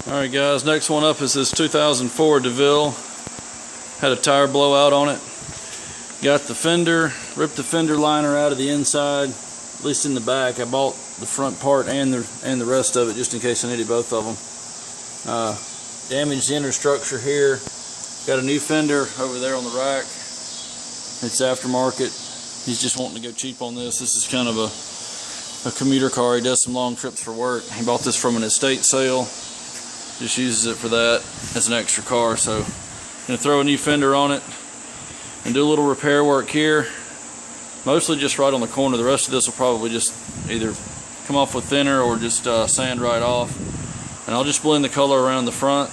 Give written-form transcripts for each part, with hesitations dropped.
Alright guys, next one up is this 2004 Deville. Had a tire blowout on it. Got the fender, ripped the fender liner out of the inside, at least in the back. I bought the front part and the rest of it just in case I needed both of them. Damaged the inner structure here. Got a new fender over there on the rack. It's aftermarket. He's just wanting to go cheap on this. This is kind of a commuter car. He does some long trips for work. He bought this from an estate sale. Just uses it for that as an extra car. So I'm going to throw a new fender on it and do a little repair work here. Mostly just right on the corner. The rest of this will probably just either come off with thinner or just sand right off. And I'll just blend the color around the front.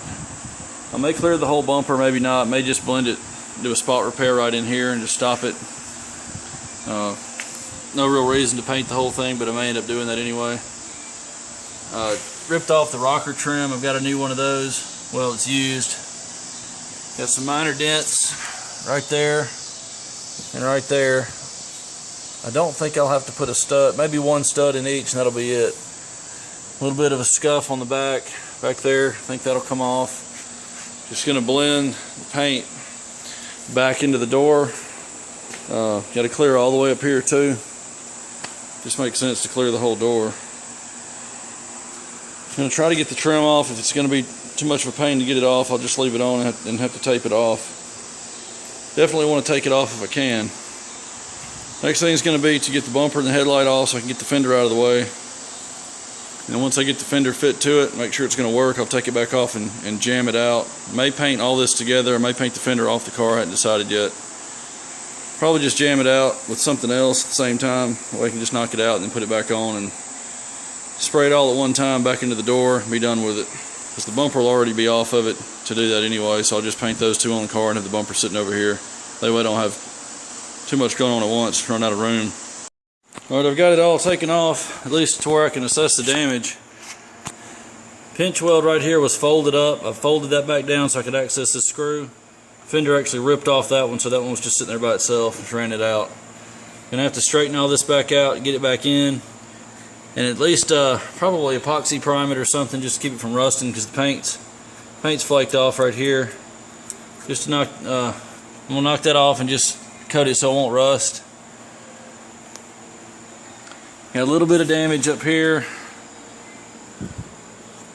I may clear the whole bumper, maybe not. May just blend it, do a spot repair right in here and just stop it. No real reason to paint the whole thing, but I may end up doing that anyway. Ripped off the rocker trim. I've got a new one of those. Well, it's used. Got some minor dents right there and right there. I don't think I'll have to put a stud, maybe one stud in each, and that'll be it. A little bit of a scuff on the back there. I think that'll come off. Just gonna blend the paint back into the door. Got to clear all the way up here too. Just makes sense to clear the whole door. I'm gonna try to get the trim off. If it's gonna be too much of a pain to get it off, I'll just leave it on and have to tape it off. Definitely want to take it off if I can. Next thing is going to be to get the bumper and the headlight off so I can get the fender out of the way. And once I get the fender fit to it, make sure it's going to work, I'll take it back off and jam it out. May paint all this together. I may paint the fender off the car. I hadn't decided yet. Probably just jam it out with something else at the same time. That way I can just knock it out and then put it back on and spray it all at one time back into the door and be done with it. Because the bumper will already be off of it to do that anyway, so I'll just paint those two on the car and have the bumper sitting over here. That way I don't have too much going on at once, run out of room. Alright, I've got it all taken off, at least to where I can assess the damage. Pinch weld right here was folded up. I folded that back down so I could access this screw. Fender actually ripped off that one, so that one was just sitting there by itself. Just ran it out. Gonna have to straighten all this back out and get it back in. And at least probably epoxy prime it or something just to keep it from rusting, because the paint's flaked off right here. Just to knock, I'm gonna knock that off and just cut it so it won't rust. Got a little bit of damage up here.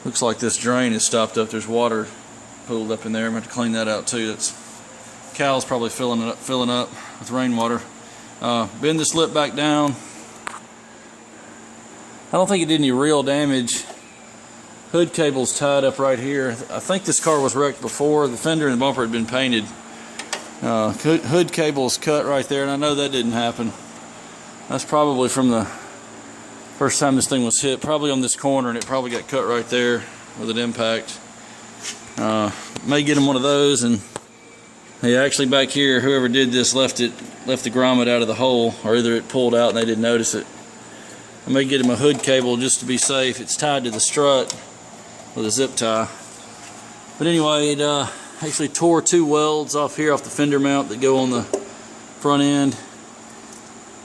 Looks like this drain is stopped up. There's water pooled up in there. I'm going to clean that out too. That's cow's probably filling up with rainwater. Bend this lip back down. I don't think it did any real damage. Hood cable's tied up right here. I think this car was wrecked before. The fender and the bumper had been painted. Hood cable is cut right there, and I know that didn't happen. That's probably from the first time this thing was hit, probably on this corner, and it probably got cut right there with an impact. May get him one of those, and hey, actually back here, whoever did this left the grommet out of the hole, or either it pulled out and they didn't notice it. I may get him a hood cable just to be safe. It's tied to the strut with a zip tie. But anyway, it actually tore two welds off here off the fender mount that go on the front end,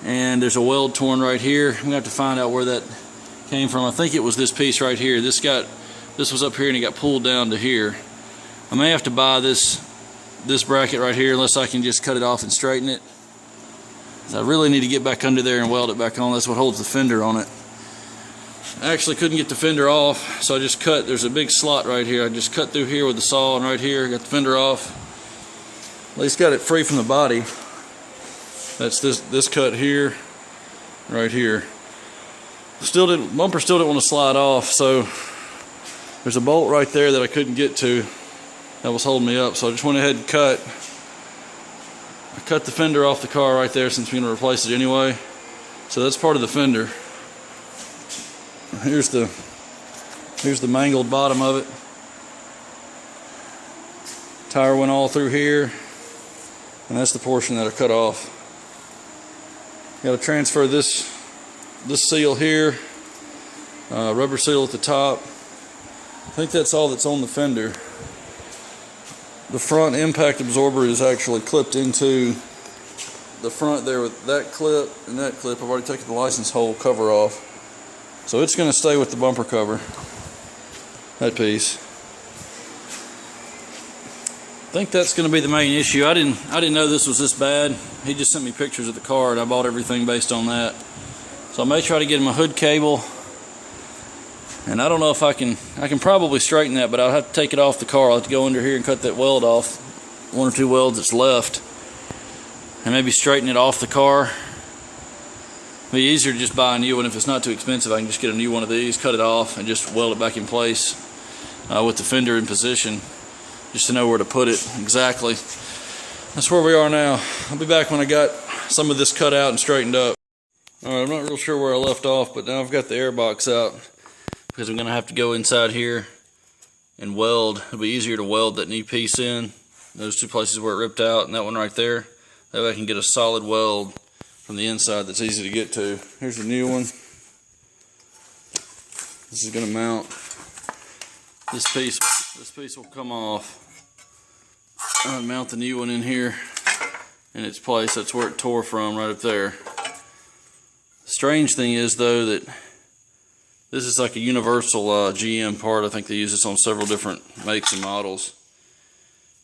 and there's a weld torn right here. I'm gonna have to find out where that came from. I think it was this piece right here. This was up here and it got pulled down to here. I may have to buy this bracket right here unless I can just cut it off and straighten it. So I really need to get back under there and weld it back on. That's what holds the fender on it. I actually couldn't get the fender off, so I just cut. There's a big slot right here. I just cut through here with the saw, and right here got the fender off. At least got it free from the body. That's this cut here, right here. Bumper still didn't want to slide off, so there's a bolt right there that I couldn't get to that was holding me up. So I just went ahead and cut the fender off the car right there, since we're going to replace it anyway. So that's part of the fender. Here's the mangled bottom of it. Tire went all through here, and that's the portion that I cut off. Got to transfer this seal here, rubber seal at the top. I think that's all that's on the fender. The front impact absorber is actually clipped into the front there with that clip and that clip. I've already taken the license hole cover off. So it's going to stay with the bumper cover, that piece. I think that's going to be the main issue. I didn't know this was this bad. He just sent me pictures of the car, and I bought everything based on that. So I may try to get him a hood cable, and I don't know if I can probably straighten that, but I'll have to take it off the car. I'll have to go under here and cut that weld off, 1 or 2 welds that's left, and maybe straighten it off the car. It'd be easier to just buy a new one. If it's not too expensive, I can just get a new one of these, cut it off, and just weld it back in place with the fender in position, just to know where to put it exactly. That's where we are now. I'll be back when I got some of this cut out and straightened up. Alright, I'm not real sure where I left off, but now I've got the air box out because I'm going to have to go inside here and weld. It'll be easier to weld that new piece in, those 2 places where it ripped out, and that one right there. That way I can get a solid weld from the inside that's easy to get to. Here's the new one. This is going to mount. This piece will come off. I'll mount the new one in here in its place. That's where it tore from, right up there. The strange thing is, though, that this is like a universal GM part. I think they use this on several different makes and models.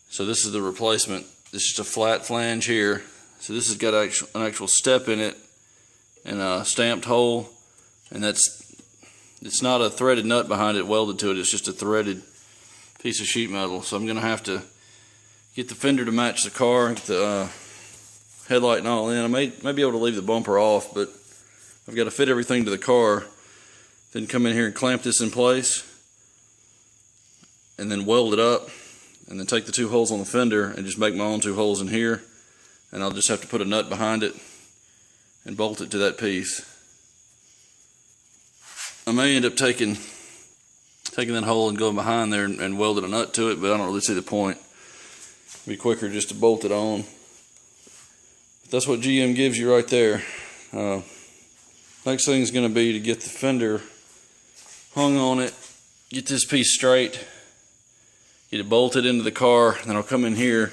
So this is the replacement. This is just a flat flange here. So this has got an actual step in it and a stamped hole, and it's not a threaded nut behind it welded to it. It's just a threaded piece of sheet metal. So I'm going to have to get the fender to match the car, get the headlight and all in. I may be able to leave the bumper off, but I've got to fit everything to the car, then come in here and clamp this in place, and then weld it up, and then take the 2 holes on the fender and just make my own 2 holes in here, and I'll just have to put a nut behind it and bolt it to that piece. I may end up taking that hole and going behind there and welding a nut to it, but I don't really see the point. It'd be quicker just to bolt it on. But that's what GM gives you right there. Next thing is going to be to get the fender hung on it, get this piece straight, get it bolted into the car, and then I'll come in here.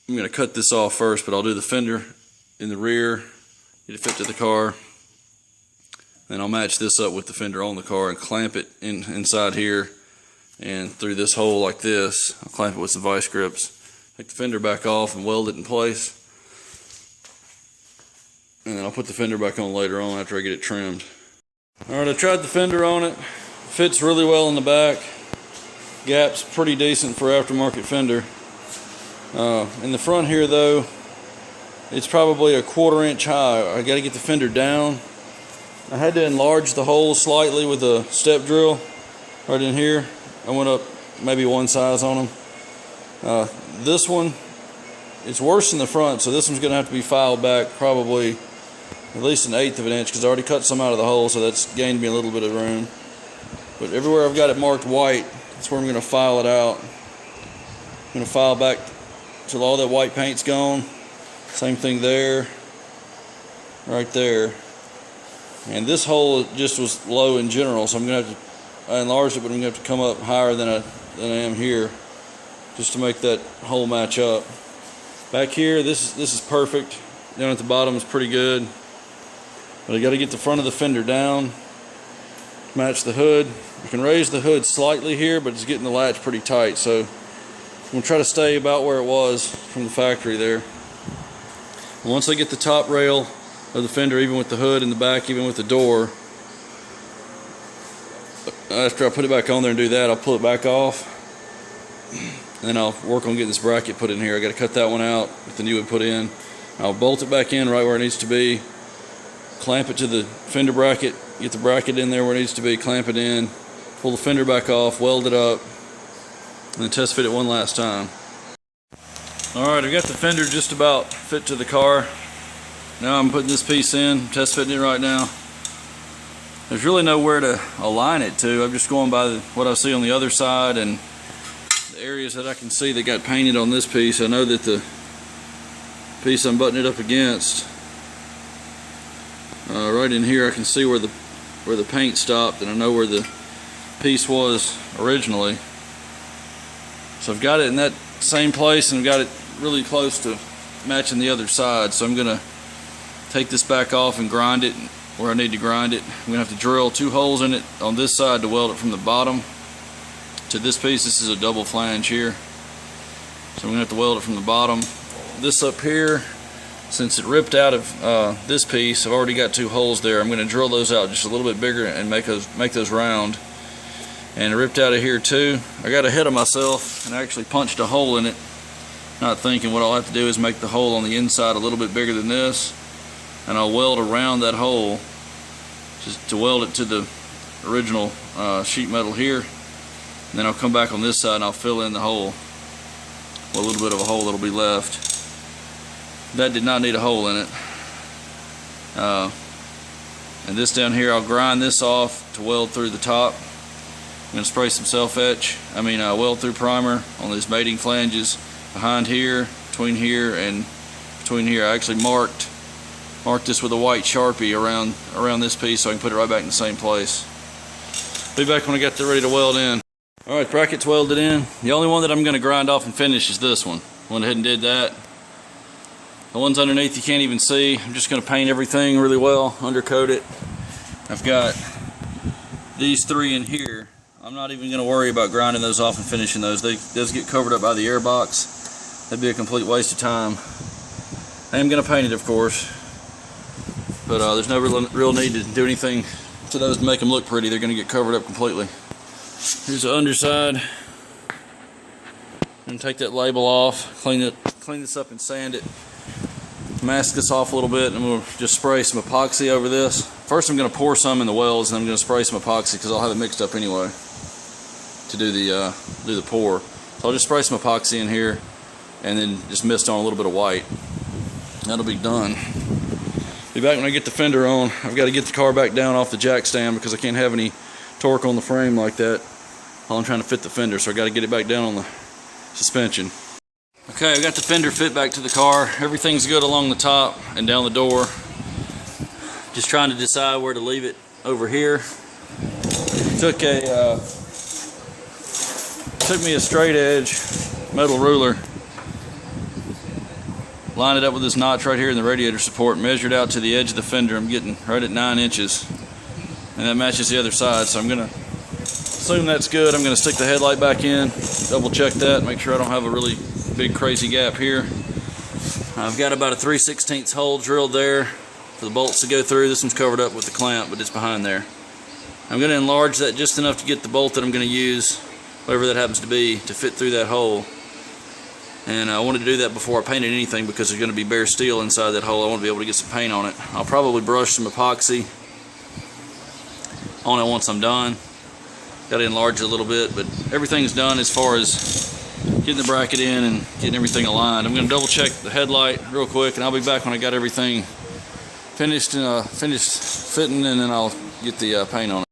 I'm going to cut this off first, but I'll do the fender in the rear, get it fit to the car. Then I'll match this up with the fender on the car and clamp it inside here and through this hole like this. I'll clamp it with some vice grips. Take the fender back off and weld it in place. And then I'll put the fender back on later on after I get it trimmed. Alright, I tried the fender on it. Fits really well in the back. Gap's pretty decent for aftermarket fender. In the front here though, it's probably a 1/4 inch high. I got to get the fender down. I had to enlarge the hole slightly with a step drill right in here. I went up maybe 1 size on them. This one, it's worse in the front, so this one's going to have to be filed back probably at least 1/8 of an inch because I already cut some out of the hole, so that's gained me a little bit of room. But everywhere I've got it marked white, that's where I'm going to file it out. I'm going to file back till all that white paint's gone. Same thing there, right there. And this hole just was low in general, so I'm going to have to, I enlarged it, but I'm going to have to come up higher than I am here just to make that hole match up. Back here, this is perfect. Down at the bottom is pretty good. But I got to get the front of the fender down, match the hood. I can raise the hood slightly here, but it's getting the latch pretty tight, so I'm going to try to stay about where it was from the factory there. And once I get the top rail of the fender, even with the hood in the back, even with the door, after I put it back on there and do that, I'll pull it back off, and then I'll work on getting this bracket put in here. I got to cut that one out with the new one put in. I'll bolt it back in right where it needs to be, clamp it to the fender bracket, get the bracket in there where it needs to be, clamp it in, pull the fender back off, weld it up, and then test fit it one last time. Alright, I've got the fender just about fit to the car. Now I'm putting this piece in, test fitting it right now. There's really nowhere to align it to. I'm just going by what I see on the other side and the areas that I can see that got painted on this piece. I know that the piece I'm buttoning it up against, right in here I can see where the paint stopped, and I know where the piece was originally. So I've got it in that same place, and I've got it really close to matching the other side. So I'm going to take this back off and grind it where I need to grind it. I'm going to have to drill 2 holes in it on this side to weld it from the bottom to this piece. This is a double flange here. So I'm going to have to weld it from the bottom. This up here, since it ripped out of this piece, I've already got 2 holes there. I'm going to drill those out just a little bit bigger and make those round. And it ripped out of here too. I got ahead of myself and actually punched a hole in it, not thinking what I'll have to do is make the hole on the inside a little bit bigger than this, and I'll weld around that hole just to weld it to the original sheet metal here. And then I'll come back on this side and I'll fill in the hole. Well, a little bit of a hole that'll be left. That did not need a hole in it. And this down here, I'll grind this off to weld through the top. I'm going to spray some weld through primer on these mating flanges behind here, between here, and between here. I actually marked this with a white Sharpie around this piece so I can put it right back in the same place. Be back when I get ready to weld in. Alright, bracket's welded in. The only one that I'm going to grind off and finish is this one. Went ahead and did that. The ones underneath you can't even see. I'm just going to paint everything really well, undercoat it. I've got these 3 in here. I'm not even going to worry about grinding those off and finishing those. Those get covered up by the air box. That'd be a complete waste of time. I am going to paint it, of course, but there's no real need to do anything to those to make them look pretty. They're going to get covered up completely. Here's the underside. I'm going to take that label off, clean this up and sand it. Mask this off a little bit, and we'll just spray some epoxy over this. First I'm going to pour some in the welds, and I'm going to spray some epoxy because I'll have it mixed up anyway to do the pour. So I'll just spray some epoxy in here and then just mist on a little bit of white. That'll be done. Be back when I get the fender on. I've got to get the car back down off the jack stand because I can't have any torque on the frame like that while I'm trying to fit the fender, so I got to get it back down on the suspension. Okay, I got the fender fit back to the car. Everything's good along the top and down the door. Just trying to decide where to leave it over here. Took me a straight edge metal ruler, lined it up with this notch right here in the radiator support, measured out to the edge of the fender. I'm getting right at 9 inches, and that matches the other side, so I'm gonna assume that's good. I'm gonna stick the headlight back in, double check that, make sure I don't have a really big crazy gap here. I've got about a 3/16 hole drilled there for the bolts to go through. This one's covered up with the clamp, but it's behind there. I'm going to enlarge that just enough to get the bolt that I'm going to use, whatever that happens to be, to fit through that hole. And I wanted to do that before I painted anything because there's going to be bare steel inside that hole. I want to be able to get some paint on it. I'll probably brush some epoxy on it once I'm done. Got to enlarge it a little bit, but everything's done as far as getting the bracket in and getting everything aligned. I'm going to double check the headlight real quick, and I'll be back when I got everything finished fitting, and then I'll get the paint on it.